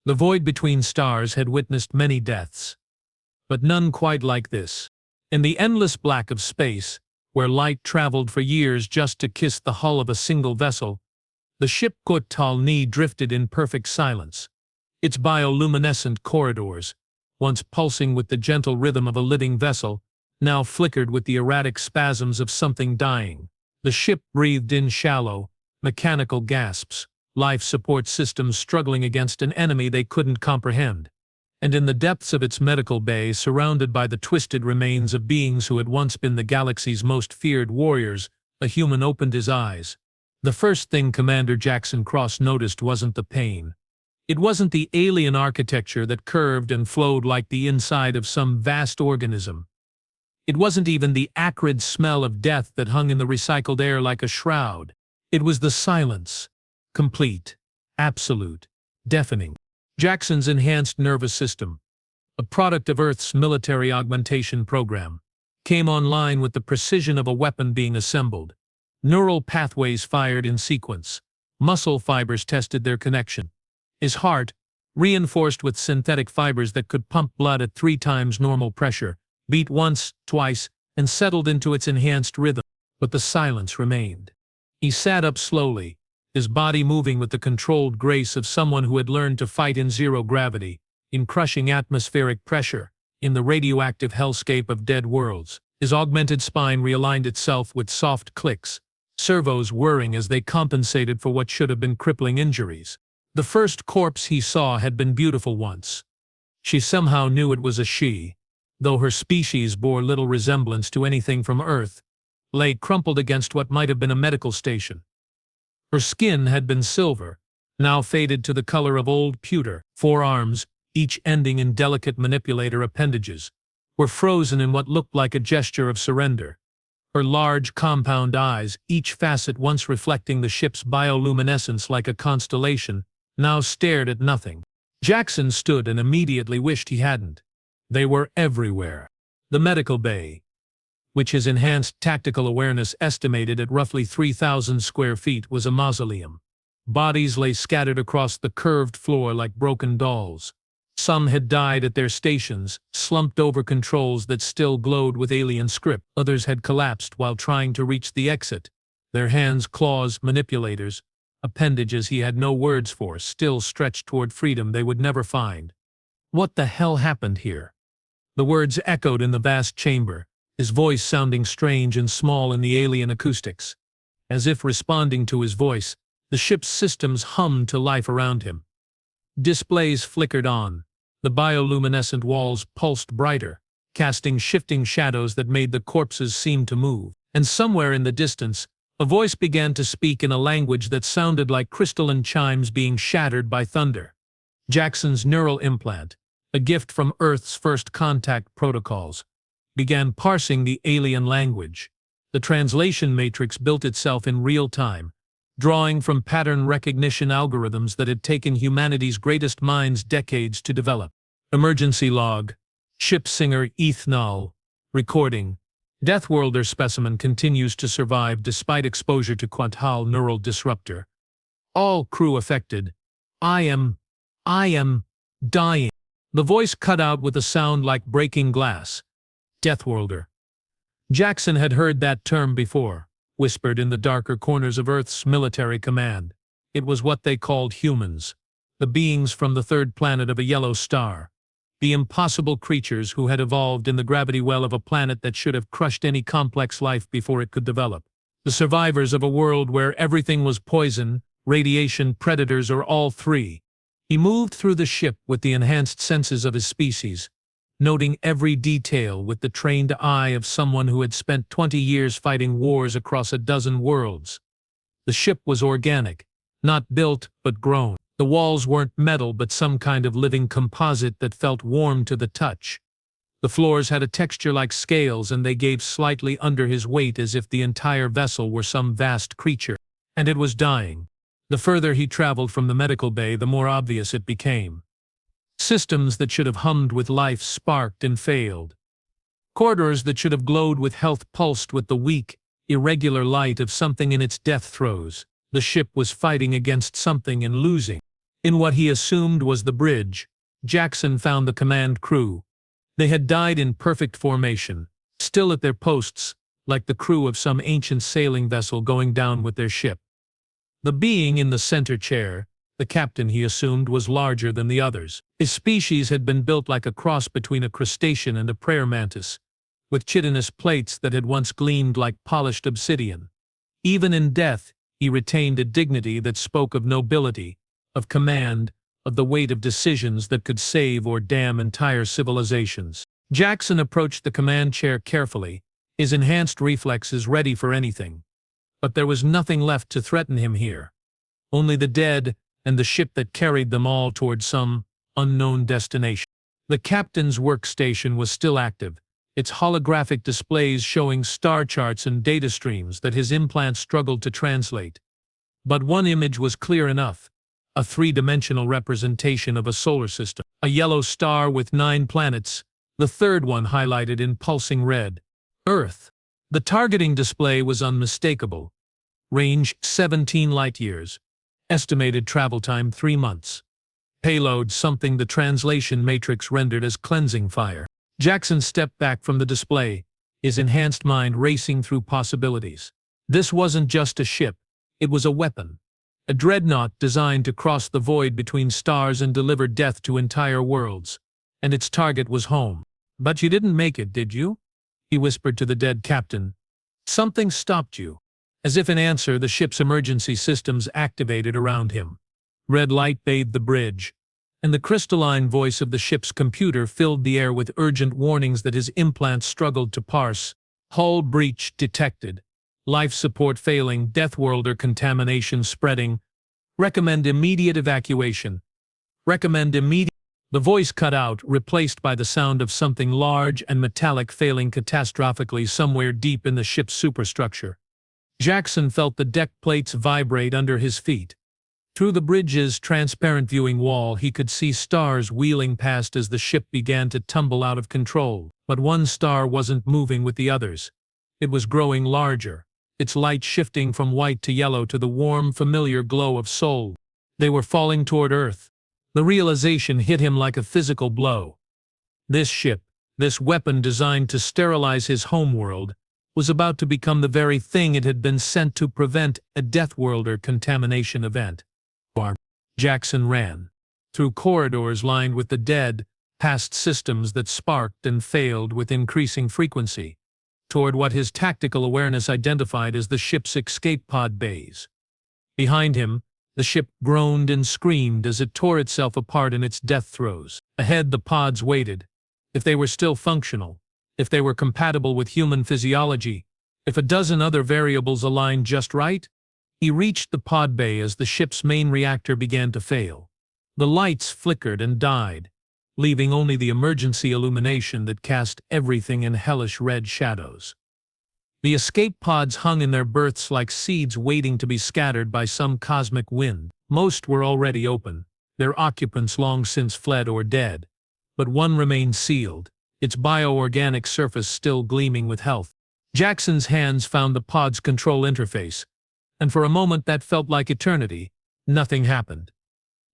The void between stars had witnessed many deaths, but none quite like this. In the endless black of space, where light traveled for years just to kiss the hull of a single vessel, the ship Kotal-Ni drifted in perfect silence. Its bioluminescent corridors, once pulsing with the gentle rhythm of a living vessel, now flickered with the erratic spasms of something dying. The ship breathed in shallow, mechanical gasps, life support systems struggling against an enemy they couldn't comprehend. And in the depths of its medical bay, surrounded by the twisted remains of beings who had once been the galaxy's most feared warriors, a human opened his eyes. The first thing Commander Jackson Cross noticed wasn't the pain. It wasn't the alien architecture that curved and flowed like the inside of some vast organism. It wasn't even the acrid smell of death that hung in the recycled air like a shroud. It was the silence. Complete, absolute, deafening. Jackson's enhanced nervous system, a product of Earth's military augmentation program, came online with the precision of a weapon being assembled. Neural pathways fired in sequence. Muscle fibers tested their connection. His heart, reinforced with synthetic fibers that could pump blood at 3 times normal pressure, beat once, twice, and settled into its enhanced rhythm. But the silence remained. He sat up slowly, his body moving with the controlled grace of someone who had learned to fight in zero gravity, in crushing atmospheric pressure, in the radioactive hellscape of dead worlds. His augmented spine realigned itself with soft clicks, servos whirring as they compensated for what should have been crippling injuries. The first corpse he saw had been beautiful once. She somehow knew it was a she, though her species bore little resemblance to anything from Earth, lay crumpled against what might have been a medical station. Her skin had been silver, now faded to the color of old pewter. 4 arms, each ending in delicate manipulator appendages, were frozen in what looked like a gesture of surrender. Her large, compound eyes, each facet once reflecting the ship's bioluminescence like a constellation, now stared at nothing. Jackson stood and immediately wished he hadn't. They were everywhere. The medical bay, which his enhanced tactical awareness estimated at roughly 3,000 square feet, was a mausoleum. Bodies lay scattered across the curved floor like broken dolls. Some had died at their stations, slumped over controls that still glowed with alien script. Others had collapsed while trying to reach the exit, their hands, claws, manipulators, appendages he had no words for, still stretched toward freedom they would never find. What the hell happened here? The words echoed in the vast chamber, his voice sounding strange and small in the alien acoustics. As if responding to his voice, the ship's systems hummed to life around him. Displays flickered on. The bioluminescent walls pulsed brighter, casting shifting shadows that made the corpses seem to move. And somewhere in the distance, a voice began to speak in a language that sounded like crystalline chimes being shattered by thunder. Jackson's neural implant, a gift from Earth's first contact protocols, began parsing the alien language. The translation matrix built itself in real time, drawing from pattern recognition algorithms that had taken humanity's greatest minds decades to develop. Emergency log. Ship singer Ethnol. Recording. Deathworlder specimen continues to survive despite exposure to Quantal neural disruptor. All crew affected. I am dying. The voice cut out with a sound like breaking glass. Deathworlder. Jackson had heard that term before, whispered in the darker corners of Earth's military command. It was what they called humans, the beings from the 3rd planet of a yellow star, the impossible creatures who had evolved in the gravity well of a planet that should have crushed any complex life before it could develop. The survivors of a world where everything was poison, radiation, predators, or all 3. He moved through the ship with the enhanced senses of his species, noting every detail with the trained eye of someone who had spent 20 years fighting wars across a dozen worlds. The ship was organic, not built but grown. The walls weren't metal but some kind of living composite that felt warm to the touch. The floors had a texture like scales, and they gave slightly under his weight as if the entire vessel were some vast creature. And it was dying. The further he traveled from the medical bay, the more obvious it became. Systems that should have hummed with life sparked and failed. Corridors that should have glowed with health pulsed with the weak, irregular light of something in its death throes. The ship was fighting against something and losing. In what he assumed was the bridge, Jackson found the command crew. They had died in perfect formation, still at their posts, like the crew of some ancient sailing vessel going down with their ship. The being in the center chair, the captain he assumed, was larger than the others. His species had been built like a cross between a crustacean and a prayer mantis, with chitinous plates that had once gleamed like polished obsidian. Even in death, he retained a dignity that spoke of nobility, of command, of the weight of decisions that could save or damn entire civilizations. Jackson approached the command chair carefully, his enhanced reflexes ready for anything. But there was nothing left to threaten him here. Only the dead and the ship that carried them all toward some unknown destination. The captain's workstation was still active, its holographic displays showing star charts and data streams that his implants struggled to translate. But one image was clear enough, a three-dimensional representation of a solar system, a yellow star with 9 planets, the third one highlighted in pulsing red. Earth. The targeting display was unmistakable. Range 17 light-years. Estimated travel time 3 months. Payload something the translation matrix rendered as cleansing fire. Jackson stepped back from the display, his enhanced mind racing through possibilities. This wasn't just a ship, it was a weapon. A dreadnought designed to cross the void between stars and deliver death to entire worlds. And its target was home. "But you didn't make it, did you?" he whispered to the dead captain. "Something stopped you." As if in answer, the ship's emergency systems activated around him. Red light bathed the bridge, and the crystalline voice of the ship's computer filled the air with urgent warnings that his implants struggled to parse. Hull breach detected. Life support failing, Deathworlder contamination spreading. Recommend immediate evacuation. Recommend immediate. The voice cut out, replaced by the sound of something large and metallic failing catastrophically somewhere deep in the ship's superstructure. Jackson felt the deck plates vibrate under his feet. Through the bridge's transparent viewing wall, he could see stars wheeling past as the ship began to tumble out of control. But one star wasn't moving with the others. It was growing larger, its light shifting from white to yellow to the warm, familiar glow of Sol. They were falling toward Earth. The realization hit him like a physical blow. This ship, this weapon designed to sterilize his homeworld, was about to become the very thing it had been sent to prevent, a Deathworlder contamination event. Jackson ran. Through corridors lined with the dead, past systems that sparked and failed with increasing frequency, toward what his tactical awareness identified as the ship's escape pod bays. Behind him, the ship groaned and screamed as it tore itself apart in its death throes. Ahead, the pods waited. If they were still functional, if they were compatible with human physiology, if a dozen other variables aligned just right, he reached the pod bay as the ship's main reactor began to fail. The lights flickered and died, leaving only the emergency illumination that cast everything in hellish red shadows. The escape pods hung in their berths like seeds waiting to be scattered by some cosmic wind. Most were already open, their occupants long since fled or dead. But one remained sealed, its bioorganic surface still gleaming with health. Jackson's hands found the pod's control interface, and for a moment that felt like eternity. Nothing happened.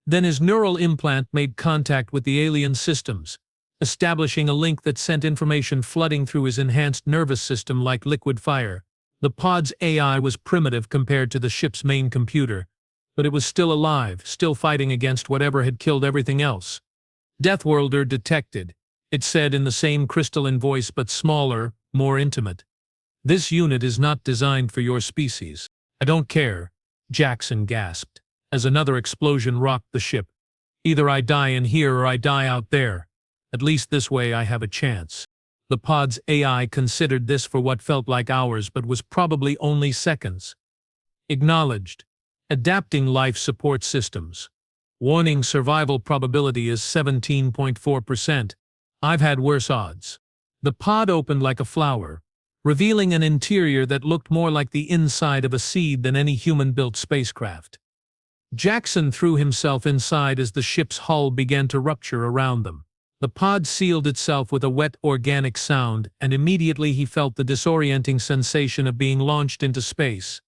Then his neural implant made contact with the alien systems, establishing a link that sent information flooding through his enhanced nervous system like liquid fire. The pod's AI was primitive compared to the ship's main computer, but it was still alive, still fighting against whatever had killed everything else. "Deathworlder detected," it said in the same crystalline voice but smaller, more intimate. "This unit is not designed for your species." "I don't care," Jackson gasped, as another explosion rocked the ship. "Either I die in here or I die out there. At least this way I have a chance." The pod's AI considered this for what felt like hours but was probably only seconds. Acknowledged. Adapting life support systems. Warning, survival probability is 17.4%. I've had worse odds. The pod opened like a flower, revealing an interior that looked more like the inside of a seed than any human-built spacecraft. Jackson threw himself inside as the ship's hull began to rupture around them. The pod sealed itself with a wet, organic sound, and immediately he felt the disorienting sensation of being launched into space.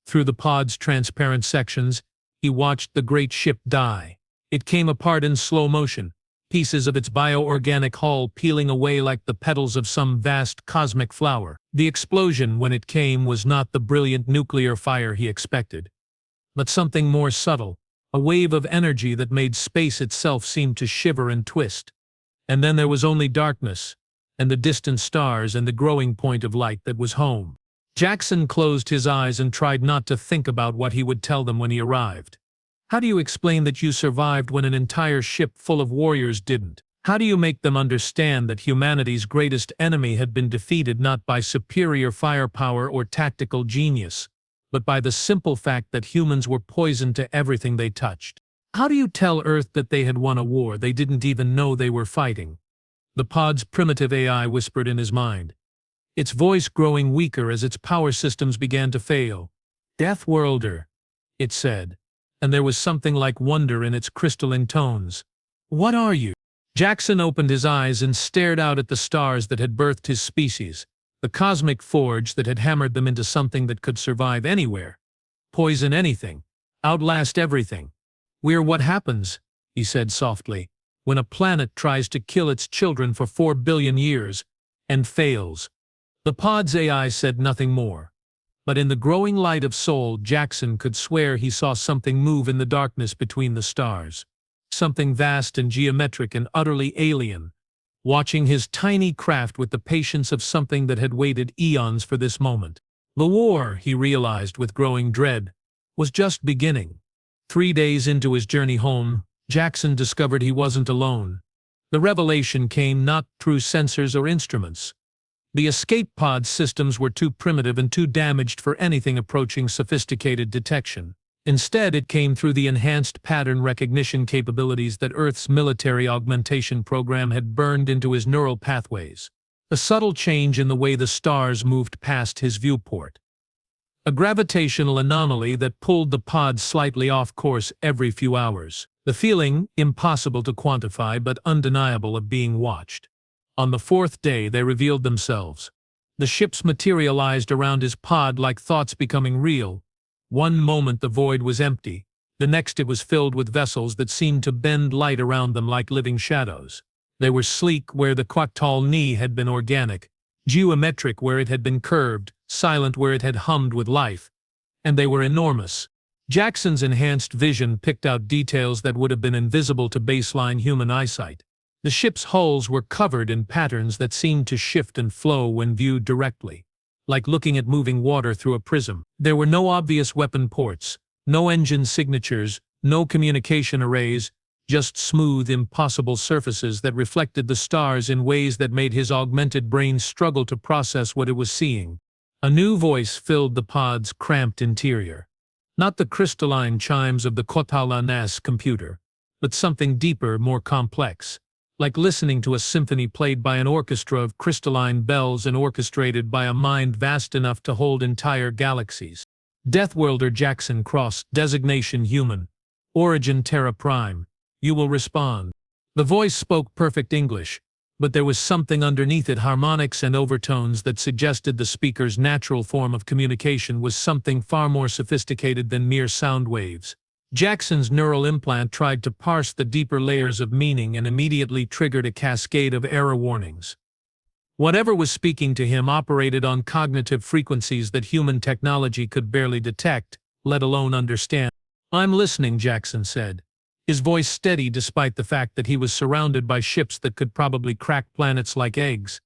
Through the pod's transparent sections, he watched the great ship die. It came apart in slow motion, pieces of its bioorganic hull peeling away like the petals of some vast cosmic flower. The explosion, when it came, was not the brilliant nuclear fire he expected, but something more subtle, a wave of energy that made space itself seem to shiver and twist. And then there was only darkness, and the distant stars and the growing point of light that was home. Jackson closed his eyes and tried not to think about what he would tell them when he arrived. How do you explain that you survived when an entire ship full of warriors didn't? How do you make them understand that humanity's greatest enemy had been defeated not by superior firepower or tactical genius, but by the simple fact that humans were poisoned to everything they touched? How do you tell Earth that they had won a war they didn't even know they were fighting? The pod's primitive AI whispered in his mind, its voice growing weaker as its power systems began to fail. "Death Worlder," it said, and there was something like wonder in its crystalline tones. "What are you?" Jackson opened his eyes and stared out at the stars that had birthed his species, the cosmic forge that had hammered them into something that could survive anywhere, poison anything, outlast everything. "We're what happens," he said softly, "when a planet tries to kill its children for 4 billion years, and fails." The pod's AI said nothing more. But in the growing light of soul, Jackson could swear he saw something move in the darkness between the stars. Something vast and geometric and utterly alien, watching his tiny craft with the patience of something that had waited eons for this moment. The war, he realized with growing dread, was just beginning. 3 days into his journey home, Jackson discovered he wasn't alone. The revelation came not through sensors or instruments. The escape pod systems were too primitive and too damaged for anything approaching sophisticated detection. Instead, it came through the enhanced pattern recognition capabilities that Earth's military augmentation program had burned into his neural pathways. A subtle change in the way the stars moved past his viewport. A gravitational anomaly that pulled the pod slightly off course every few hours. The feeling, impossible to quantify but undeniable, of being watched. On the 4th day, they revealed themselves. The ships materialized around his pod like thoughts becoming real. One moment the void was empty, the next it was filled with vessels that seemed to bend light around them like living shadows. They were sleek where the Quatal knee had been organic, geometric where it had been curved, silent where it had hummed with life. And they were enormous. Jackson's enhanced vision picked out details that would have been invisible to baseline human eyesight. The ship's hulls were covered in patterns that seemed to shift and flow when viewed directly, like looking at moving water through a prism. There were no obvious weapon ports, no engine signatures, no communication arrays, just smooth, impossible surfaces that reflected the stars in ways that made his augmented brain struggle to process what it was seeing. A new voice filled the pod's cramped interior. Not the crystalline chimes of the Kotala-Nas computer, but something deeper, more complex. Like listening to a symphony played by an orchestra of crystalline bells and orchestrated by a mind vast enough to hold entire galaxies. "Death Worlder Jackson Cross, designation human. Origin Terra Prime. You will respond." The voice spoke perfect English, but there was something underneath it, harmonics and overtones, that suggested the speaker's natural form of communication was something far more sophisticated than mere sound waves. Jackson's neural implant tried to parse the deeper layers of meaning and immediately triggered a cascade of error warnings. Whatever was speaking to him operated on cognitive frequencies that human technology could barely detect, let alone understand. "I'm listening," Jackson said, his voice steady despite the fact that he was surrounded by ships that could probably crack planets like eggs.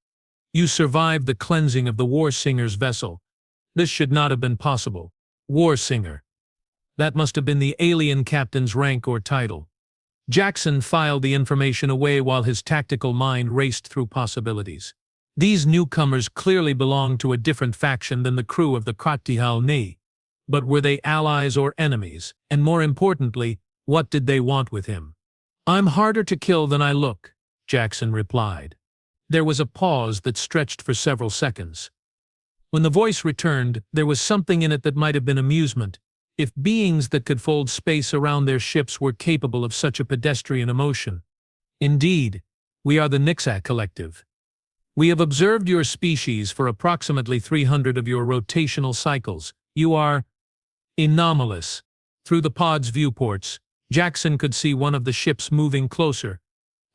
"You survived the cleansing of the War Singer's vessel. This should not have been possible." War Singer. That must have been the alien captain's rank or title. Jackson filed the information away while his tactical mind raced through possibilities. These newcomers clearly belonged to a different faction than the crew of the Kratihal-Ni. But were they allies or enemies? And more importantly, what did they want with him? "I'm harder to kill than I look," Jackson replied. There was a pause that stretched for several seconds. When the voice returned, there was something in it that might have been amusement. If beings that could fold space around their ships were capable of such a pedestrian emotion. "Indeed, we are the Nixak Collective. We have observed your species for approximately 300 of your rotational cycles. You are anomalous." Through the pod's viewports, Jackson could see one of the ships moving closer.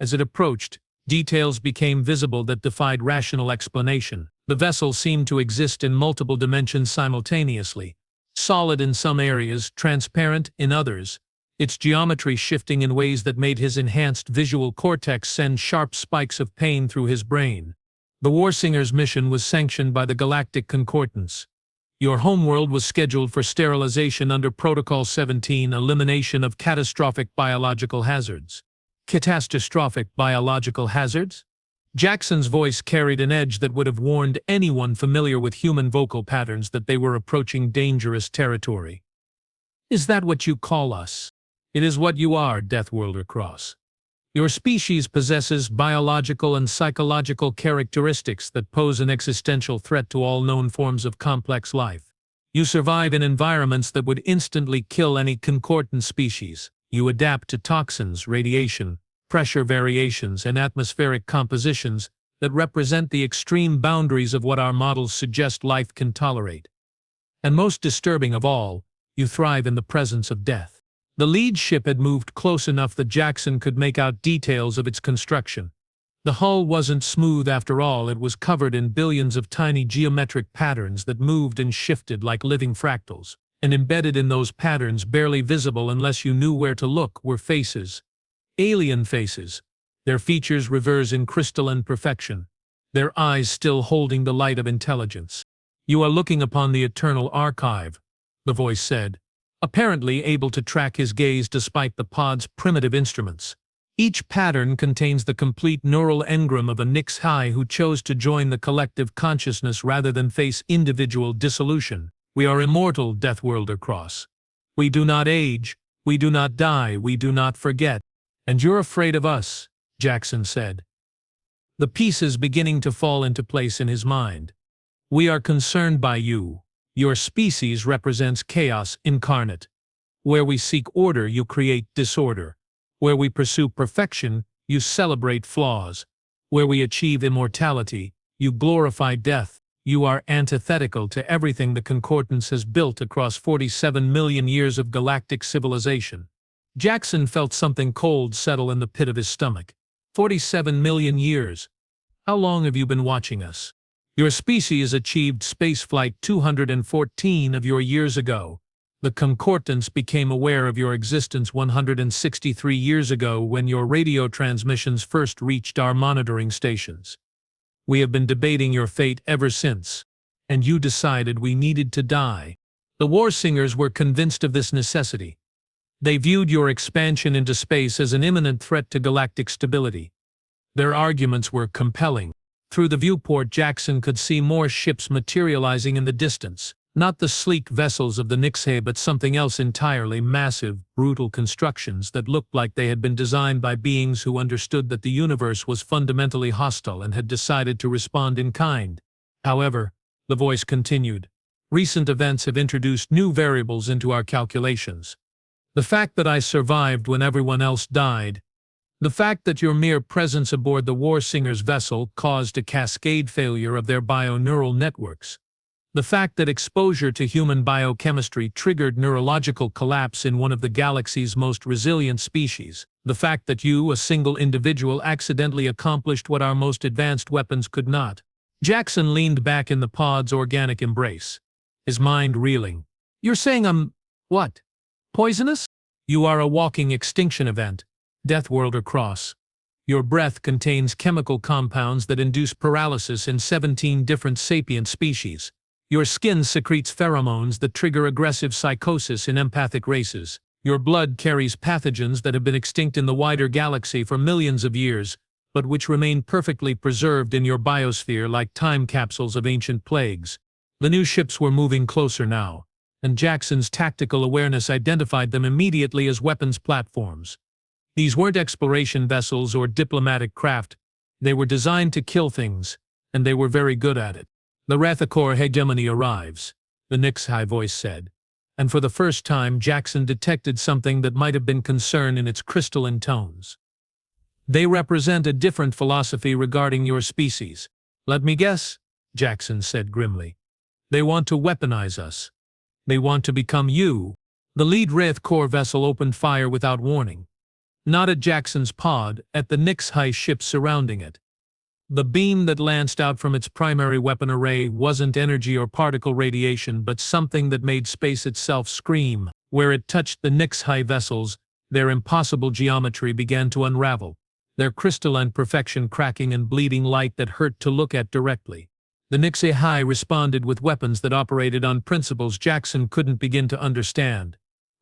As it approached, details became visible that defied rational explanation. The vessel seemed to exist in multiple dimensions simultaneously, solid in some areas, transparent in others, its geometry shifting in ways that made his enhanced visual cortex send sharp spikes of pain through his brain. The Warsinger's mission was sanctioned by the Galactic Concordance. Your homeworld was scheduled for sterilization under Protocol 17, elimination of catastrophic biological hazards. Catastrophic biological hazards? Jackson's voice carried an edge that would have warned anyone familiar with human vocal patterns that they were approaching dangerous territory. Is that what you call us? It is what you are, Deathworlder Cross. Your species possesses biological and psychological characteristics that pose an existential threat to all known forms of complex life. You survive in environments that would instantly kill any concordant species. You adapt to toxins, radiation, pressure variations, and atmospheric compositions that represent the extreme boundaries of what our models suggest life can tolerate. And most disturbing of all, you thrive in the presence of death. The lead ship had moved close enough that Jackson could make out details of its construction. The hull wasn't smooth after all, it was covered in billions of tiny geometric patterns that moved and shifted like living fractals. And embedded in those patterns, barely visible unless you knew where to look, were faces. Alien faces, their features reversed in crystalline perfection, their eyes still holding the light of intelligence. You are looking upon the eternal archive, the voice said, apparently able to track his gaze despite the pod's primitive instruments. Each pattern contains the complete neural engram of a HFY who chose to join the collective consciousness rather than face individual dissolution. We are immortal, Deathworlder Cross. We do not age, we do not die, we do not forget. And you're afraid of us, Jackson said, the pieces beginning to fall into place in his mind. We are concerned by you. Your species represents chaos incarnate. Where we seek order, you create disorder. Where we pursue perfection, you celebrate flaws. Where we achieve immortality, you glorify death. You are antithetical to everything the Concordance has built across 47 million years of galactic civilization. Jackson felt something cold settle in the pit of his stomach. 47 million years. How long have you been watching us? Your species achieved spaceflight 214 of your years ago. The Concordance became aware of your existence 163 years ago when your radio transmissions first reached our monitoring stations. We have been debating your fate ever since, and you decided we needed to die. The Warsingers were convinced of this necessity. They viewed your expansion into space as an imminent threat to galactic stability. Their arguments were compelling. Through the viewport, Jackson could see more ships materializing in the distance. Not the sleek vessels of the HFY, but something else entirely, massive, brutal constructions that looked like they had been designed by beings who understood that the universe was fundamentally hostile and had decided to respond in kind. However, the voice continued, recent events have introduced new variables into our calculations. The fact that I survived when everyone else died, the fact that your mere presence aboard the Warsinger's vessel caused a cascade failure of their bioneural networks, the fact that exposure to human biochemistry triggered neurological collapse in one of the galaxy's most resilient species, the fact that you, a single individual, accidentally accomplished what our most advanced weapons could not. Jackson leaned back in the pod's organic embrace, his mind reeling. You're saying I'm, what? Poisonous? You are a walking extinction event, Deathworlder Cross. Your breath contains chemical compounds that induce paralysis in 17 different sapient species. Your skin secretes pheromones that trigger aggressive psychosis in empathic races. Your blood carries pathogens that have been extinct in the wider galaxy for millions of years, but which remain perfectly preserved in your biosphere like time capsules of ancient plagues. The new ships were moving closer now, and Jackson's tactical awareness identified them immediately as weapons platforms. These weren't exploration vessels or diplomatic craft. They were designed to kill things, and they were very good at it. The Rathacor hegemony arrives, the HFY voice said, and for the first time Jackson detected something that might have been concern in its crystalline tones. They represent a different philosophy regarding your species. Let me guess, Jackson said grimly. They want to weaponize us. They want to become you. The lead Wraith Corps vessel opened fire without warning. Not at Jackson's pod, at the HFY ship surrounding it. The beam that lanced out from its primary weapon array wasn't energy or particle radiation, but something that made space itself scream. Where it touched the HFY vessels, their impossible geometry began to unravel, their crystalline perfection cracking and bleeding light that hurt to look at directly. The HFY responded with weapons that operated on principles Jackson couldn't begin to understand.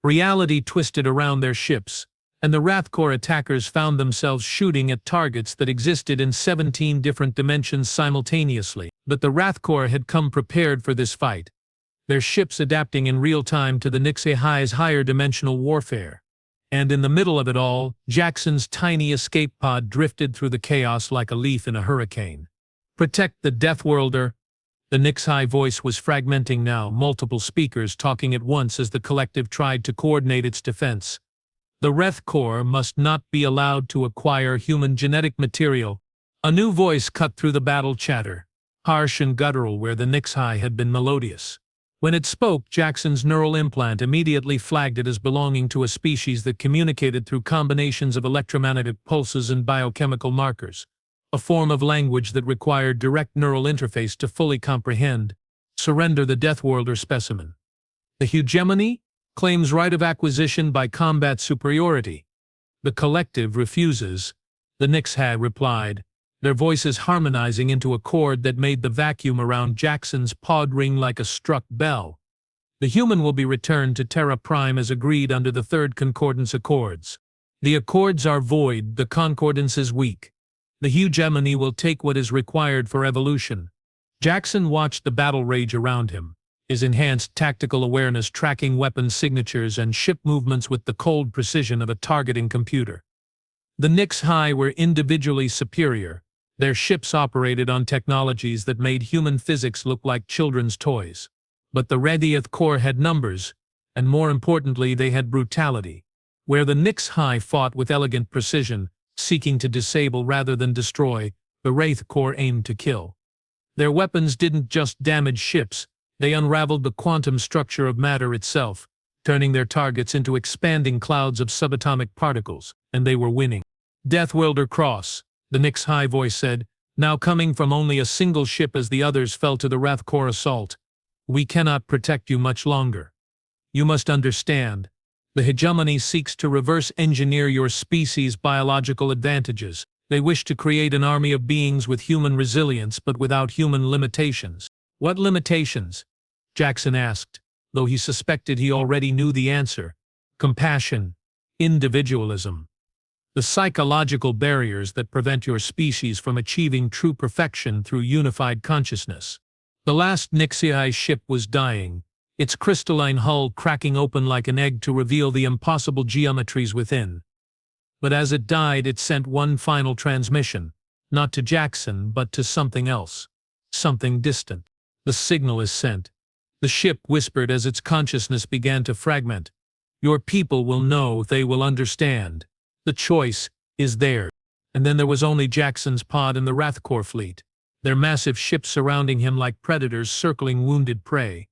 Reality twisted around their ships, and the Wraith Corps attackers found themselves shooting at targets that existed in 17 different dimensions simultaneously. But the Wraith Corps had come prepared for this fight, their ships adapting in real time to the HFY's higher dimensional warfare. And in the middle of it all, Jackson's tiny escape pod drifted through the chaos like a leaf in a hurricane. "Protect the Deathworlder." The HFY voice was fragmenting now, multiple speakers talking at once as the collective tried to coordinate its defense. The Wraith Corps must not be allowed to acquire human genetic material. A new voice cut through the battle chatter, harsh and guttural where the HFY had been melodious. When it spoke, Jackson's neural implant immediately flagged it as belonging to a species that communicated through combinations of electromagnetic pulses and biochemical markers, a form of language that required direct neural interface to fully comprehend. "Surrender the Deathworlder specimen. The hegemony claims right of acquisition by combat superiority. The collective refuses," the HFY replied, their voices harmonizing into a chord that made the vacuum around Jackson's pod ring like a struck bell. "The human will be returned to Terra Prime as agreed under the Third Concordance Accords. The Accords are void, the Concordance is weak. The hegemony will take what is required for evolution." Jackson watched the battle rage around him, his enhanced tactical awareness tracking weapon signatures and ship movements with the cold precision of a targeting computer. The HFY were individually superior. Their ships operated on technologies that made human physics look like children's toys. But the Wraith Corps had numbers, and more importantly they had brutality. Where the HFY fought with elegant precision, seeking to disable rather than destroy, the Wraith Corps aimed to kill. Their weapons didn't just damage ships, they unraveled the quantum structure of matter itself, turning their targets into expanding clouds of subatomic particles, and they were winning. "Deathworlder Cross," the HFY voice said, now coming from only a single ship as the others fell to the Wraith Corps assault. "We cannot protect you much longer. You must understand. The hegemony seeks to reverse engineer your species' biological advantages. They wish to create an army of beings with human resilience but without human limitations." "What limitations?" Jackson asked, though he suspected he already knew the answer. "Compassion, individualism. The psychological barriers that prevent your species from achieving true perfection through unified consciousness." The last HFY ship was dying, its crystalline hull cracking open like an egg to reveal the impossible geometries within. But as it died, it sent one final transmission, not to Jackson but to something else, something distant. "The signal is sent," the ship whispered as its consciousness began to fragment. "Your people will know, they will understand. The choice is theirs." And then there was only Jackson's pod and the Wraith Corps fleet, their massive ships surrounding him like predators circling wounded prey.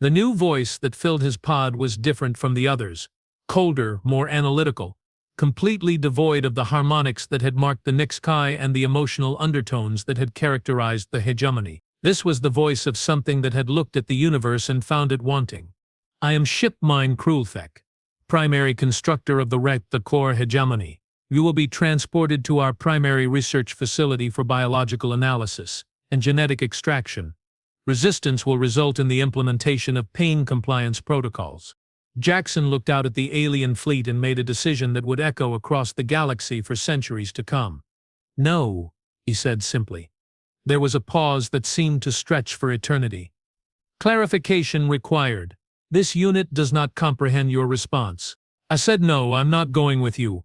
The new voice that filled his pod was different from the others, colder, more analytical, completely devoid of the harmonics that had marked the HFY and the emotional undertones that had characterized the hegemony. This was the voice of something that had looked at the universe and found it wanting. "I am Ship Mine Krulthek, primary constructor of the Wraith Corps hegemony. You will be transported to our primary research facility for biological analysis and genetic extraction. Resistance will result in the implementation of pain compliance protocols." Jackson looked out at the alien fleet and made a decision that would echo across the galaxy for centuries to come. "No," he said simply. There was a pause that seemed to stretch for eternity. "Clarification required. This unit does not comprehend your response." I said, "No, I'm not going with you.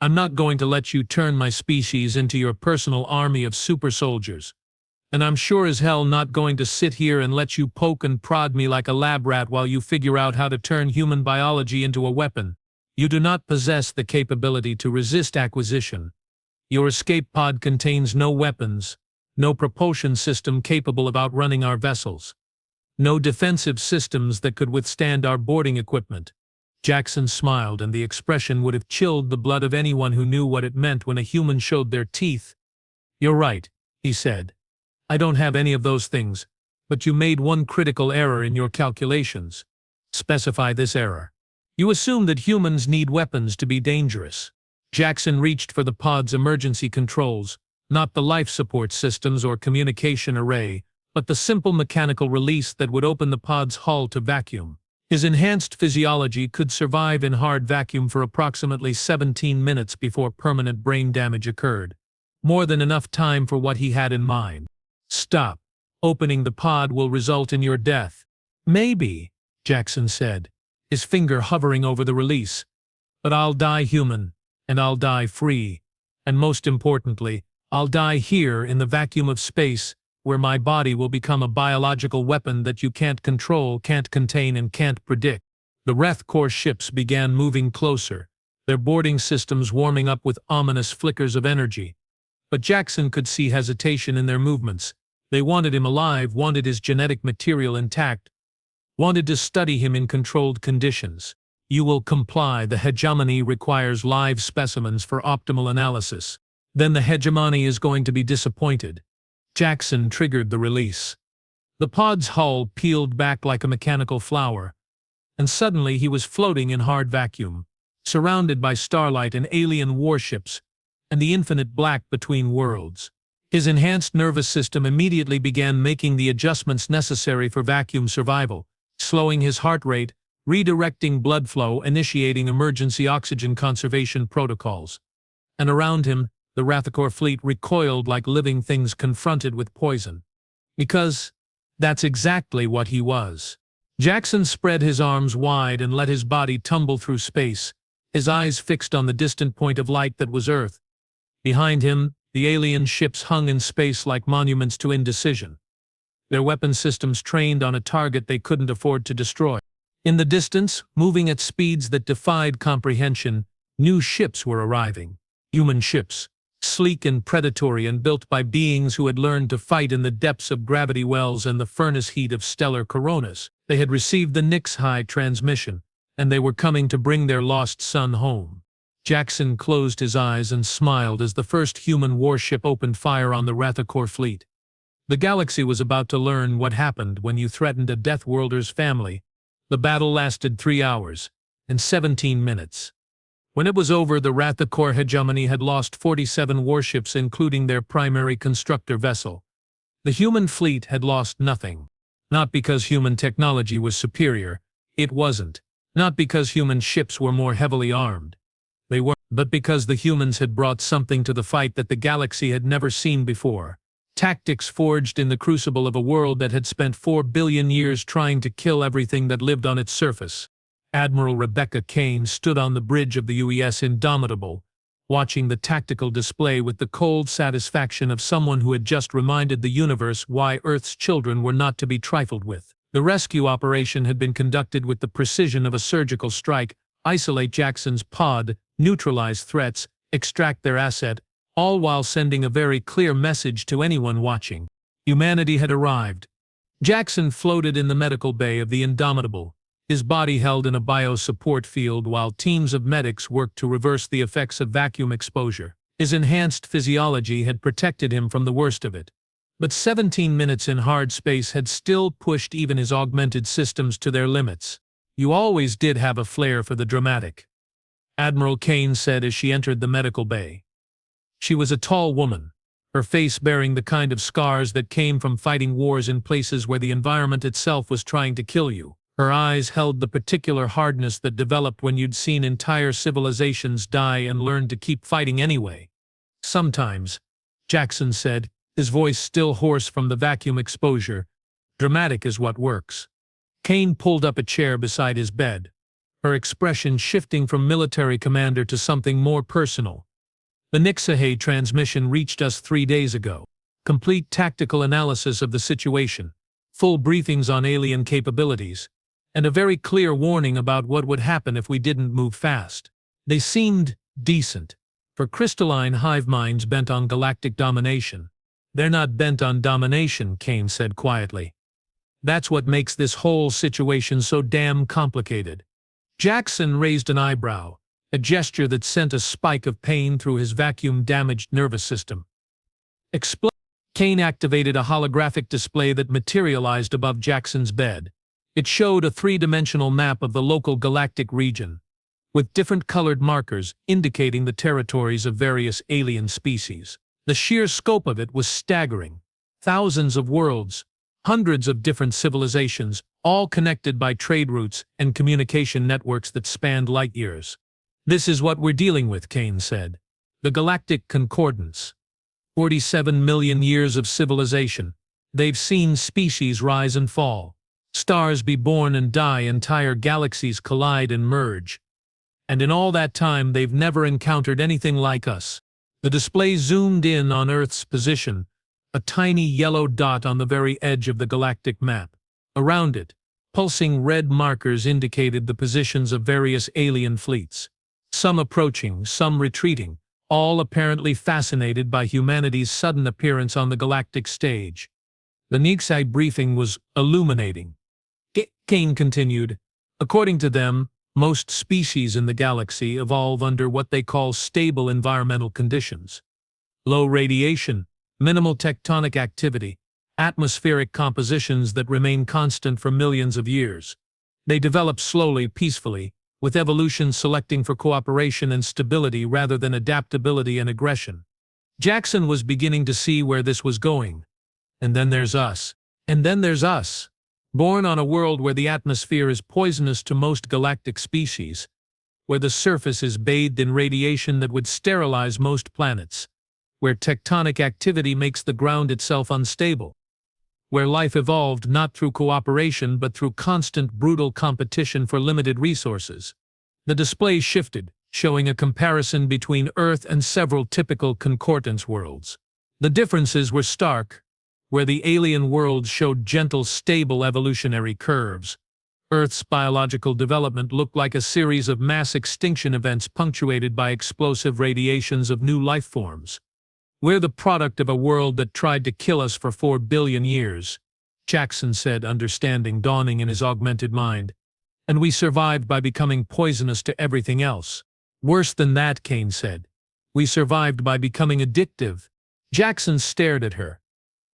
I'm not going to let you turn my species into your personal army of super soldiers. And I'm sure as hell not going to sit here and let you poke and prod me like a lab rat while you figure out how to turn human biology into a weapon. You do not possess the capability to resist acquisition. Your escape pod contains no weapons, no propulsion system capable of outrunning our vessels, no defensive systems that could withstand our boarding equipment. Jackson smiled, and the expression would have chilled the blood of anyone who knew what it meant when a human showed their teeth. "You're right," he said. "I don't have any of those things, but you made one critical error in your calculations." "Specify this error." "You assume that humans need weapons to be dangerous." Jackson reached for the pod's emergency controls, not the life support systems or communication array, but the simple mechanical release that would open the pod's hull to vacuum. His enhanced physiology could survive in hard vacuum for approximately 17 minutes before permanent brain damage occurred. More than enough time for what he had in mind. "Stop. Opening the pod will result in your death." "Maybe," Jackson said, his finger hovering over the release. "But I'll die human, and I'll die free. And most importantly, I'll die here in the vacuum of space, where my body will become a biological weapon that you can't control, can't contain, and can't predict." The Wrath Corps ships began moving closer, their boarding systems warming up with ominous flickers of energy. But Jackson could see hesitation in their movements. They wanted him alive, wanted his genetic material intact, wanted to study him in controlled conditions. "You will comply. The hegemony requires live specimens for optimal analysis." "Then the hegemony is going to be disappointed." Jackson triggered the release. The pod's hull peeled back like a mechanical flower, and suddenly he was floating in hard vacuum, surrounded by starlight and alien warships, and the infinite black between worlds. His enhanced nervous system immediately began making the adjustments necessary for vacuum survival, slowing his heart rate, redirecting blood flow, initiating emergency oxygen conservation protocols. And around him, the Wrath Corps fleet recoiled like living things confronted with poison. Because that's exactly what he was. Jackson spread his arms wide and let his body tumble through space, his eyes fixed on the distant point of light that was Earth. Behind him, the alien ships hung in space like monuments to indecision, their weapon systems trained on a target they couldn't afford to destroy. In the distance, moving at speeds that defied comprehension, new ships were arriving. Human ships, sleek and predatory and built by beings who had learned to fight in the depths of gravity wells and the furnace heat of stellar coronas. They had received the HFY transmission, and they were coming to bring their lost son home. Jackson closed his eyes and smiled as the first human warship opened fire on the Wrath Corps fleet. The galaxy was about to learn what happened when you threatened a Death Worlder's family. The battle lasted 3 hours and 17 minutes. When it was over, the Wrath Corps hegemony had lost 47 warships, including their primary constructor vessel. The human fleet had lost nothing. Not because human technology was superior, it wasn't. Not because human ships were more heavily armed. They weren't, but because the humans had brought something to the fight that the galaxy had never seen before. Tactics forged in the crucible of a world that had spent 4 billion years trying to kill everything that lived on its surface. Admiral Rebecca Kane stood on the bridge of the UES Indomitable, watching the tactical display with the cold satisfaction of someone who had just reminded the universe why Earth's children were not to be trifled with. The rescue operation had been conducted with the precision of a surgical strike: isolate Jackson's pod, neutralize threats, extract their asset, all while sending a very clear message to anyone watching. Humanity had arrived. Jackson floated in the medical bay of the Indomitable, his body held in a bio-support field while teams of medics worked to reverse the effects of vacuum exposure. His enhanced physiology had protected him from the worst of it. But 17 minutes in hard space had still pushed even his augmented systems to their limits. "You always did have a flair for the dramatic," Admiral Kane said as she entered the medical bay. She was a tall woman, her face bearing the kind of scars that came from fighting wars in places where the environment itself was trying to kill you. Her eyes held the particular hardness that developed when you'd seen entire civilizations die and learned to keep fighting anyway. "Sometimes," Jackson said, his voice still hoarse from the vacuum exposure, "dramatic is what works." Kane pulled up a chair beside his bed, her expression shifting from military commander to something more personal. "The HFY transmission reached us 3 days ago. Complete tactical analysis of the situation, full briefings on alien capabilities, and a very clear warning about what would happen if we didn't move fast. They seemed decent, for crystalline hive minds bent on galactic domination." "They're not bent on domination," Kane said quietly. "That's what makes this whole situation so damn complicated." Jackson raised an eyebrow, a gesture that sent a spike of pain through his vacuum-damaged nervous system. Kane activated a holographic display that materialized above Jackson's bed. It showed a three-dimensional map of the local galactic region, with different colored markers indicating the territories of various alien species. The sheer scope of it was staggering. Thousands of worlds, hundreds of different civilizations, all connected by trade routes and communication networks that spanned light years. "This is what we're dealing with," Kane said. "The Galactic Concordance. 47 million years of civilization. They've seen species rise and fall, stars be born and die, entire galaxies collide and merge. And in all that time they've never encountered anything like us." The display zoomed in on Earth's position, a tiny yellow dot on the very edge of the galactic map. Around it, pulsing red markers indicated the positions of various alien fleets. Some approaching, some retreating, all apparently fascinated by humanity's sudden appearance on the galactic stage. The Nixai briefing was illuminating. Kane continued, "According to them, most species in the galaxy evolve under what they call stable environmental conditions. Low radiation, minimal tectonic activity, atmospheric compositions that remain constant for millions of years. They develop slowly, peacefully, with evolution selecting for cooperation and stability rather than adaptability and aggression." Jackson was beginning to see where this was going. And then there's us. And then there's us. Born on a world where the atmosphere is poisonous to most galactic species, where the surface is bathed in radiation that would sterilize most planets, where tectonic activity makes the ground itself unstable, where life evolved not through cooperation but through constant brutal competition for limited resources. The display shifted, showing a comparison between Earth and several typical concordance worlds. The differences were stark. Where the alien worlds showed gentle, stable evolutionary curves, Earth's biological development looked like a series of mass extinction events punctuated by explosive radiations of new life forms. "We're the product of a world that tried to kill us for 4 billion years, Jackson said, understanding dawning in his augmented mind. "And we survived by becoming poisonous to everything else." "Worse than that," Kane said. "We survived by becoming addictive." Jackson stared at her.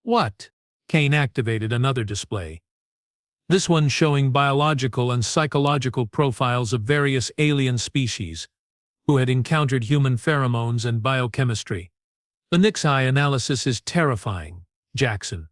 "What?" Kane activated another display. This one showing biological and psychological profiles of various alien species who had encountered human pheromones and biochemistry. "The Nixai analysis is terrifying, Jackson.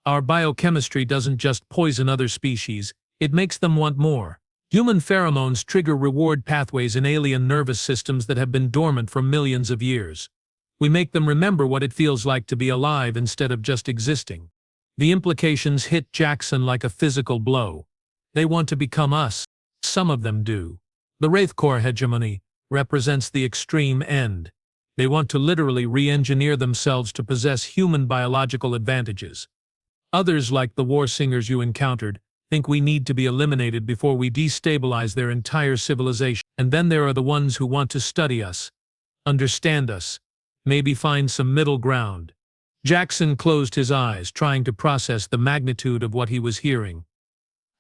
Our biochemistry doesn't just poison other species, it makes them want more. Human pheromones trigger reward pathways in alien nervous systems that have been dormant for millions of years. We make them remember what it feels like to be alive instead of just existing." The implications hit Jackson like a physical blow. They want to become us. Some of them do. The Wraithcore hegemony represents the extreme end. They want to literally re-engineer themselves to possess human biological advantages. Others, like the war singers you encountered, think we need to be eliminated before we destabilize their entire civilization. And then there are the ones who want to study us, understand us, maybe find some middle ground. Jackson closed his eyes, trying to process the magnitude of what he was hearing.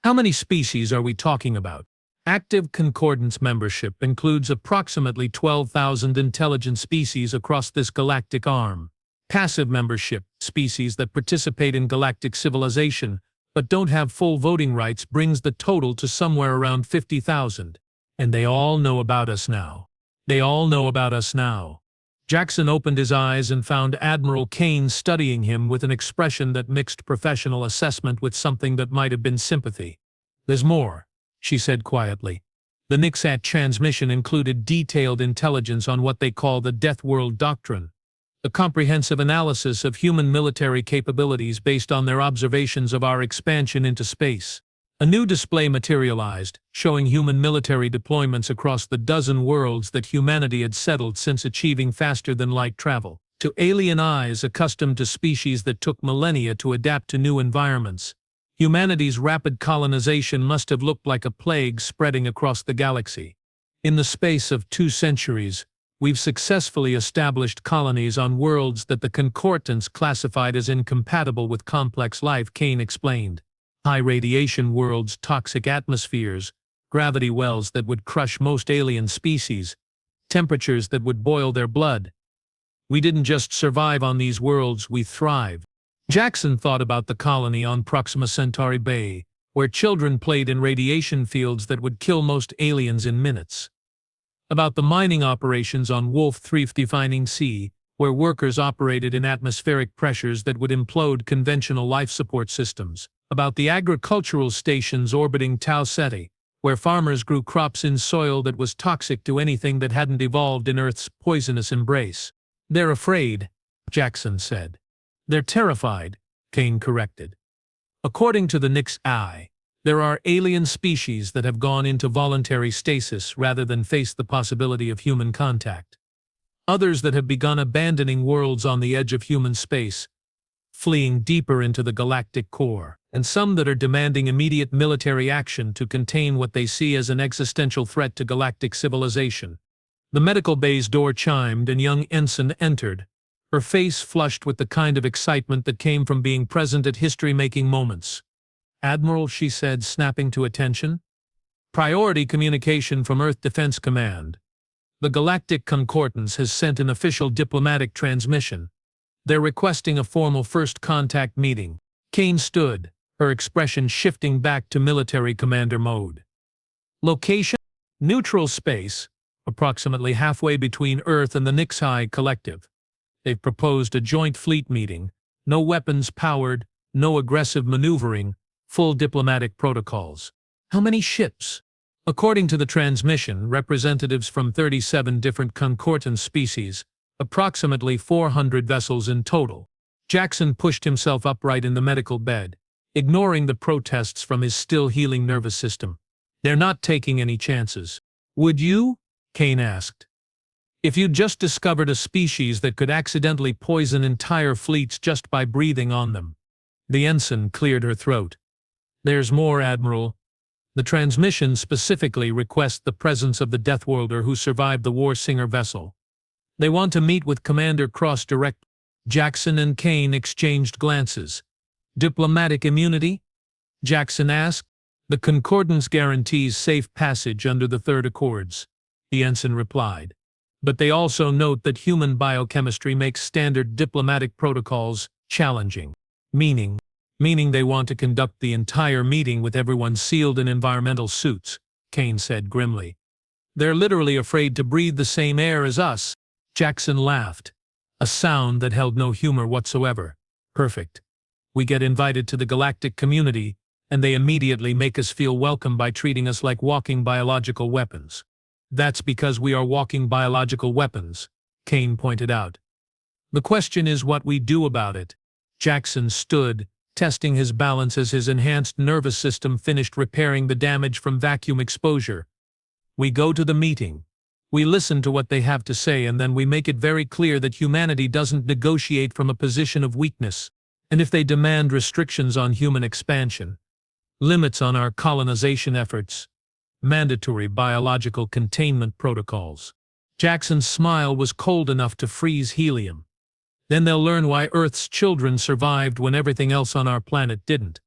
"How many species are we talking about?" Active Concordance membership includes approximately 12,000 intelligent species across this galactic arm. Passive membership, species that participate in galactic civilization but don't have full voting rights, brings the total to somewhere around 50,000. And they all know about us now. They all know about us now. Jackson opened his eyes and found Admiral Kane studying him with an expression that mixed professional assessment with something that might have been sympathy. "There's more," she said quietly. "The Nixat transmission included detailed intelligence on what they call the Death World Doctrine, a comprehensive analysis of human military capabilities based on their observations of our expansion into space." A new display materialized, showing human military deployments across the dozen worlds that humanity had settled since achieving faster-than-light travel. To alien eyes accustomed to species that took millennia to adapt to new environments, humanity's rapid colonization must have looked like a plague spreading across the galaxy. "In the space of 2 centuries, we've successfully established colonies on worlds that the Concordance classified as incompatible with complex life," Kane explained. "High radiation worlds, toxic atmospheres, gravity wells that would crush most alien species, temperatures that would boil their blood. We didn't just survive on these worlds, we thrived. Jackson thought about the colony on Proxima Centauri Bay, where children played in radiation fields that would kill most aliens in minutes. About the mining operations on Wolf 3 defining sea, where workers operated in atmospheric pressures that would implode conventional life support systems. About the agricultural stations orbiting Tau Ceti, where farmers grew crops in soil that was toxic to anything that hadn't evolved in Earth's poisonous embrace. "They're afraid," Jackson said. "They're terrified," Kane corrected. According to the HFY, there are alien species that have gone into voluntary stasis rather than face the possibility of human contact. Others that have begun abandoning worlds on the edge of human space, fleeing deeper into the galactic core, and some that are demanding immediate military action to contain what they see as an existential threat to galactic civilization. The medical bay's door chimed and young Ensign entered, her face flushed with the kind of excitement that came from being present at history-making moments. "Admiral," she said, snapping to attention. "Priority communication from Earth Defense Command. The Galactic Concordance has sent an official diplomatic transmission. They're requesting a formal first contact meeting." Kane stood, her expression shifting back to military commander mode. "Location? Neutral space, approximately halfway between Earth and the HFY Collective. They've proposed a joint fleet meeting, no weapons powered, no aggressive maneuvering, full diplomatic protocols." "How many ships?" According to the transmission, representatives from 37 different concordance species, approximately 400 vessels in total. Jackson pushed himself upright in the medical bed, ignoring the protests from his still-healing nervous system. "They're not taking any chances." "Would you?" Kane asked. "If you'd just discovered a species that could accidentally poison entire fleets just by breathing on them." The ensign cleared her throat. "There's more, Admiral. The transmission specifically requests the presence of the Deathworlder who survived the War Singer vessel. They want to meet with Commander Cross direct." Jackson and Kane exchanged glances. "Diplomatic immunity?" Jackson asked. "The Concordance guarantees safe passage under the Third Accords," the ensign replied. "But they also note that human biochemistry makes standard diplomatic protocols challenging." Meaning they want to conduct the entire meeting with everyone sealed in environmental suits," Kane said grimly. "They're literally afraid to breathe the same air as us." Jackson laughed, a sound that held no humor whatsoever. "Perfect. We get invited to the galactic community, and they immediately make us feel welcome by treating us like walking biological weapons." "That's because we are walking biological weapons," Kane pointed out. "The question is what we do about it." Jackson stood, testing his balance as his enhanced nervous system finished repairing the damage from vacuum exposure. "We go to the meeting. We listen to what they have to say, and then we make it very clear that humanity doesn't negotiate from a position of weakness. And if they demand restrictions on human expansion, limits on our colonization efforts, mandatory biological containment protocols." Jackson's smile was cold enough to freeze helium. "Then they'll learn why Earth's children survived when everything else on our planet didn't.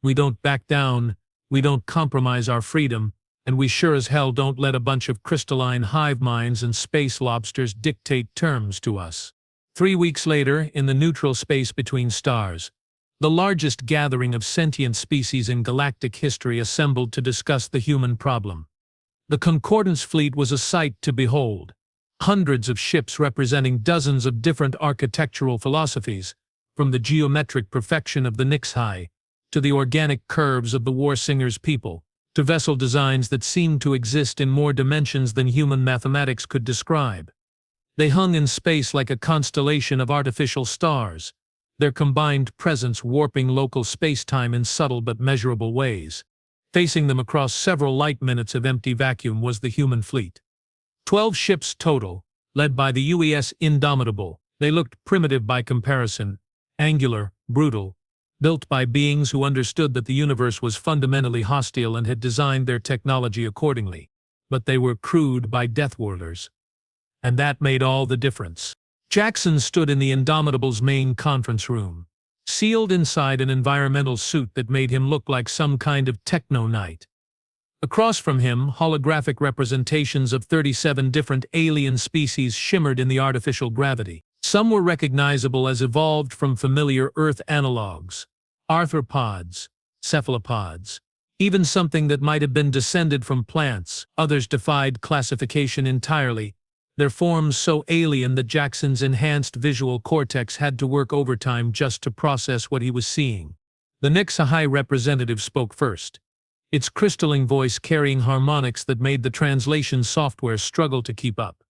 We don't back down, we don't compromise our freedom, and we sure as hell don't let a bunch of crystalline hive minds and space lobsters dictate terms to us." 3 weeks later, in the neutral space between stars, the largest gathering of sentient species in galactic history assembled to discuss the human problem. The Concordance fleet was a sight to behold. Hundreds of ships representing dozens of different architectural philosophies, from the geometric perfection of the HFY to the organic curves of the War Singer's people, to vessel designs that seemed to exist in more dimensions than human mathematics could describe. They hung in space like a constellation of artificial stars, their combined presence warping local space-time in subtle but measurable ways. Facing them across several light-minutes of empty vacuum was the human fleet. 12 ships total, led by the UES Indomitable. They looked primitive by comparison, angular, brutal, built by beings who understood that the universe was fundamentally hostile and had designed their technology accordingly. But they were crewed by Deathworlders. And that made all the difference. Jackson stood in the Indomitable's main conference room, sealed inside an environmental suit that made him look like some kind of techno-knight. Across from him, holographic representations of 37 different alien species shimmered in the artificial gravity. Some were recognizable as evolved from familiar Earth analogs: arthropods, cephalopods, even something that might have been descended from plants. Others defied classification entirely, their forms so alien that Jackson's enhanced visual cortex had to work overtime just to process what he was seeing. The HFY representative spoke first, its crystalline voice carrying harmonics that made the translation software struggle to keep up.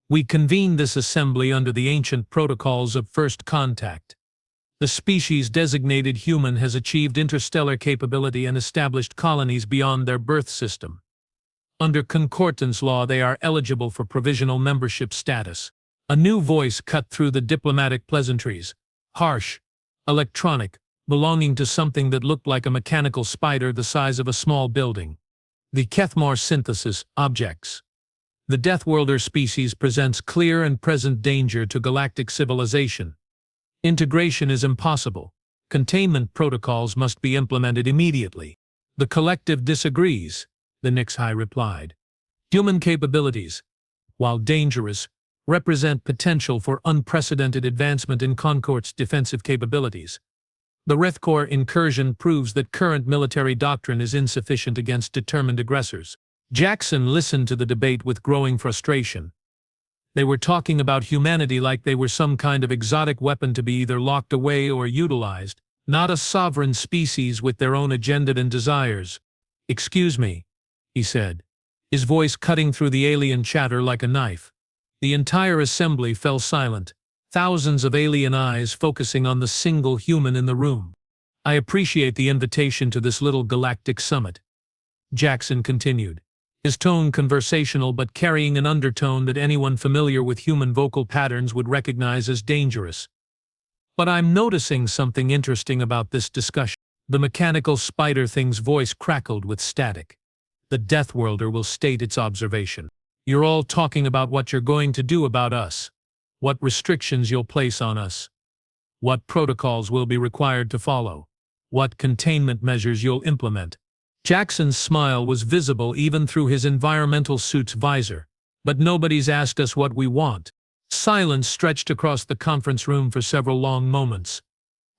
"We convened this assembly under the ancient protocols of first contact. The species designated human has achieved interstellar capability and established colonies beyond their birth system. Under concordance law, they are eligible for provisional membership status." A new voice cut through the diplomatic pleasantries, harsh, electronic, belonging to something that looked like a mechanical spider the size of a small building. "The Kethmar synthesis objects. The Deathworlder species presents clear and present danger to galactic civilization. Integration is impossible. Containment protocols must be implemented immediately." "The collective disagrees," the HFY replied. "Human capabilities, while dangerous, represent potential for unprecedented advancement in Concord's defensive capabilities. The Rethkor incursion proves that current military doctrine is insufficient against determined aggressors." Jackson listened to the debate with growing frustration. They were talking about humanity like they were some kind of exotic weapon to be either locked away or utilized, not a sovereign species with their own agenda and desires. "Excuse me," he said, his voice cutting through the alien chatter like a knife. The entire assembly fell silent, thousands of alien eyes focusing on the single human in the room. "I appreciate the invitation to this little galactic summit," Jackson continued, his tone conversational but carrying an undertone that anyone familiar with human vocal patterns would recognize as dangerous. "But I'm noticing something interesting about this discussion." The mechanical spider thing's voice crackled with static. "The Deathworlder will state its observation. You're all talking about what you're going to do about us, what restrictions you'll place on us, what protocols will be required to follow, what containment measures you'll implement." Jackson's smile was visible even through his environmental suit's visor. "But nobody's asked us what we want." Silence stretched across the conference room for several long moments.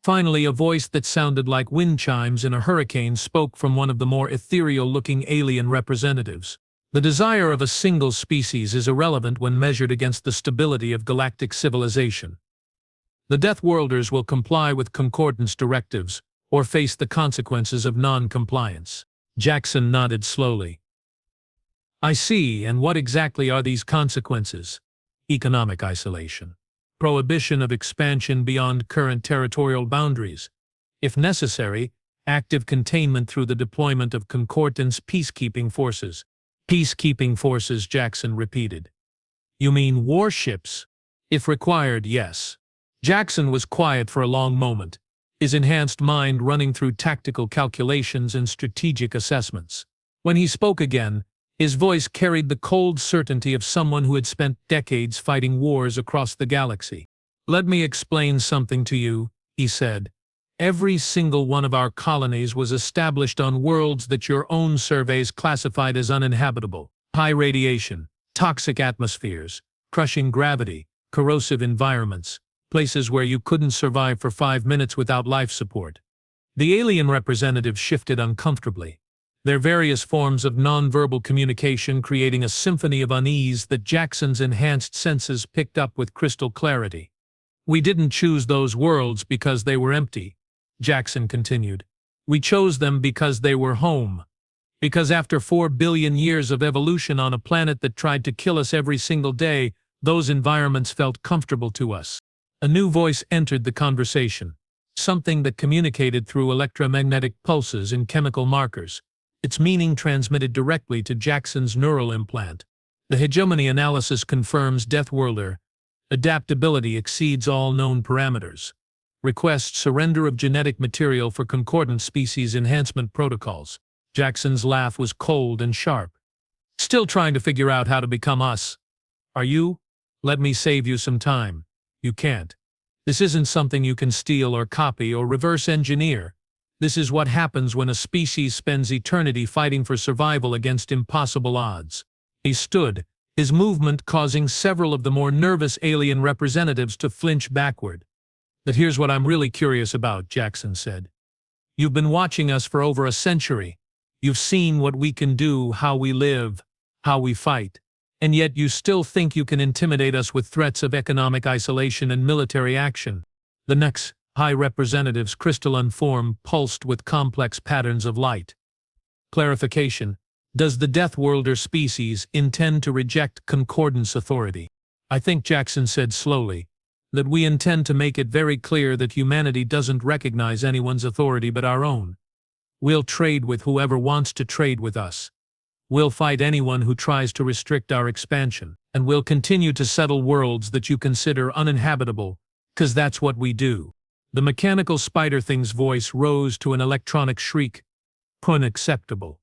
Finally, a voice that sounded like wind chimes in a hurricane spoke from one of the more ethereal-looking alien representatives. "The desire of a single species is irrelevant when measured against the stability of galactic civilization. The Deathworlders will comply with concordance directives or face the consequences of non-compliance." Jackson nodded slowly. "I see, and what exactly are these consequences?" "Economic isolation. Prohibition of expansion beyond current territorial boundaries. If necessary, active containment through the deployment of concordance peacekeeping forces." "Peacekeeping forces," Jackson repeated. "You mean warships?" "If required, yes." Jackson was quiet for a long moment, his enhanced mind running through tactical calculations and strategic assessments. When he spoke again, his voice carried the cold certainty of someone who had spent decades fighting wars across the galaxy. "Let me explain something to you," he said. "Every single one of our colonies was established on worlds that your own surveys classified as uninhabitable. High radiation, toxic atmospheres, crushing gravity, corrosive environments, places where you couldn't survive for 5 minutes without life support." The alien representative shifted uncomfortably, their various forms of nonverbal communication creating a symphony of unease that Jackson's enhanced senses picked up with crystal clarity. "We didn't choose those worlds because they were empty," Jackson continued. "We chose them because they were home. Because after 4 billion years of evolution on a planet that tried to kill us every single day, those environments felt comfortable to us." A new voice entered the conversation, something that communicated through electromagnetic pulses and chemical markers, its meaning transmitted directly to Jackson's neural implant. "The hegemony analysis confirms Deathworlder. Adaptability exceeds all known parameters. Request surrender of genetic material for concordant species enhancement protocols." Jackson's laugh was cold and sharp. "Still trying to figure out how to become us, are you? Let me save you some time. You can't. This isn't something you can steal or copy or reverse engineer. This is what happens when a species spends eternity fighting for survival against impossible odds. He stood, his movement causing several of the more nervous alien representatives to flinch backward. "But here's what I'm really curious about," Jackson said. "You've been watching us for over a century. You've seen what we can do, how we live, how we fight. And yet you still think you can intimidate us with threats of economic isolation and military action." The next High Representative's crystalline form pulsed with complex patterns of light. "Clarification. Does the Death Worlder species intend to reject Concordance authority?" "I think," Jackson said slowly, "that we intend to make it very clear that humanity doesn't recognize anyone's authority but our own. We'll trade with whoever wants to trade with us. We'll fight anyone who tries to restrict our expansion, and we'll continue to settle worlds that you consider uninhabitable, 'cause that's what we do." The mechanical spider thing's voice rose to an electronic shriek. "Unacceptable.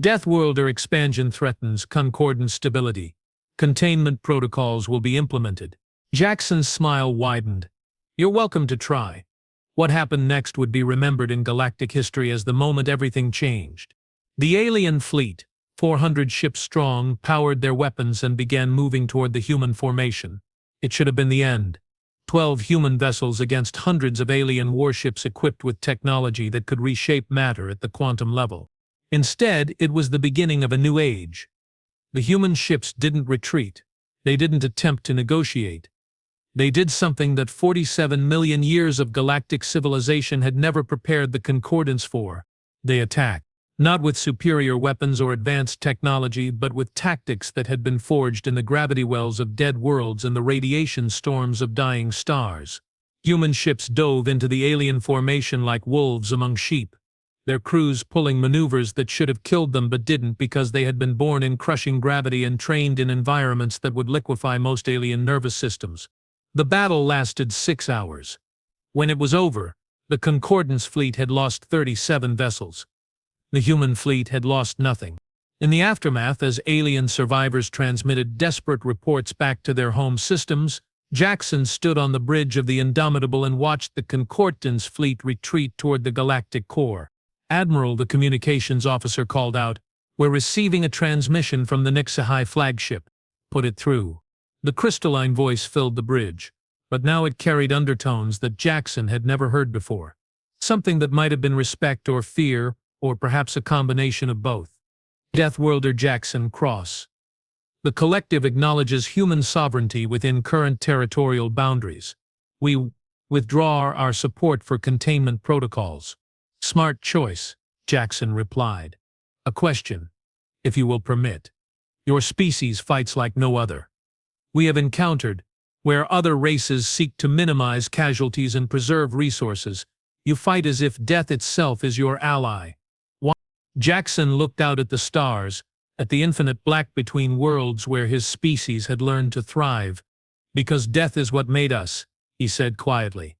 Death Worlder expansion threatens Concordance stability. Containment protocols will be implemented." Jackson's smile widened. "You're welcome to try." What happened next would be remembered in galactic history as the moment everything changed. The alien fleet, 400 ships strong, powered their weapons and began moving toward the human formation. It should have been the end. 12 human vessels against hundreds of alien warships equipped with technology that could reshape matter at the quantum level. Instead, it was the beginning of a new age. The human ships didn't retreat. They didn't attempt to negotiate. They did something that 47 million years of galactic civilization had never prepared the Concordance for. They attacked. Not with superior weapons or advanced technology, but with tactics that had been forged in the gravity wells of dead worlds and the radiation storms of dying stars. Human ships dove into the alien formation like wolves among sheep, their crews pulling maneuvers that should have killed them but didn't because they had been born in crushing gravity and trained in environments that would liquefy most alien nervous systems. The battle lasted 6 hours. When it was over, the Concordance fleet had lost 37 vessels. The human fleet had lost nothing. In the aftermath, as alien survivors transmitted desperate reports back to their home systems, Jackson stood on the bridge of the Indomitable and watched the Concordance fleet retreat toward the galactic core. "Admiral," the communications officer called out, "we're receiving a transmission from the HFY flagship. Put it through." The crystalline voice filled the bridge, but now it carried undertones that Jackson had never heard before. Something that might have been respect or fear, or perhaps a combination of both. "Death Worlder Jackson Cross. The collective acknowledges human sovereignty within current territorial boundaries. We withdraw our support for containment protocols." "Smart choice," Jackson replied. "A question, if you will permit. Your species fights like no other. We have encountered, where other races seek to minimize casualties and preserve resources, you fight as if death itself is your ally. Why?" Jackson looked out at the stars, at the infinite black between worlds where his species had learned to thrive. "Because death is what made us," he said quietly.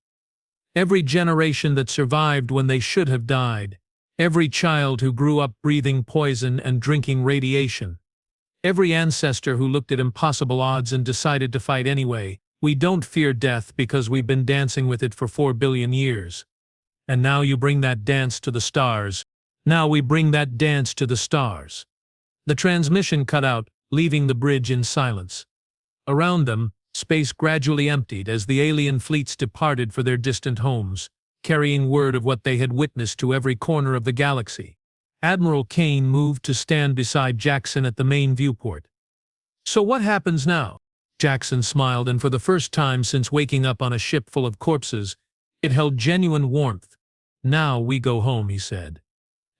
"Every generation that survived when they should have died, every child who grew up breathing poison and drinking radiation, every ancestor who looked at impossible odds and decided to fight anyway. We don't fear death because we've been dancing with it for 4 billion years. And now you bring that dance to the stars. Now we bring that dance to the stars." The transmission cut out, leaving the bridge in silence. Around them, space gradually emptied as the alien fleets departed for their distant homes, carrying word of what they had witnessed to every corner of the galaxy. Admiral Kane moved to stand beside Jackson at the main viewport. "So what happens now?" Jackson smiled, and for the first time since waking up on a ship full of corpses, it held genuine warmth. "Now we go home," he said.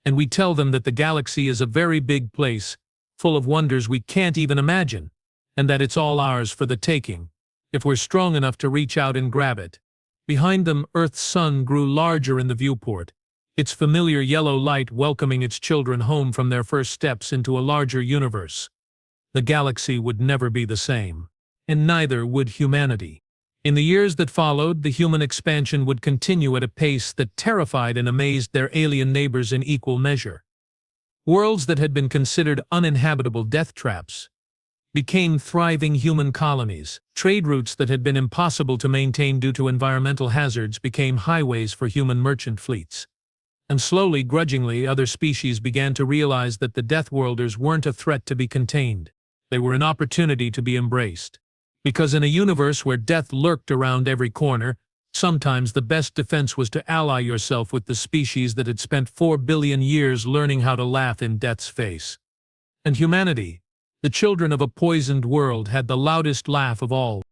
"And we tell them that the galaxy is a very big place, full of wonders we can't even imagine, and that it's all ours for the taking, if we're strong enough to reach out and grab it." Behind them, Earth's sun grew larger in the viewport, its familiar yellow light welcoming its children home from their first steps into a larger universe. The galaxy would never be the same, and neither would humanity. In the years that followed, the human expansion would continue at a pace that terrified and amazed their alien neighbors in equal measure. Worlds that had been considered uninhabitable death traps became thriving human colonies. Trade routes that had been impossible to maintain due to environmental hazards became highways for human merchant fleets. And slowly, grudgingly, other species began to realize that the Death Worlders weren't a threat to be contained. They were an opportunity to be embraced. Because in a universe where death lurked around every corner, sometimes the best defense was to ally yourself with the species that had spent 4 billion years learning how to laugh in death's face. And humanity, the children of a poisoned world, had the loudest laugh of all.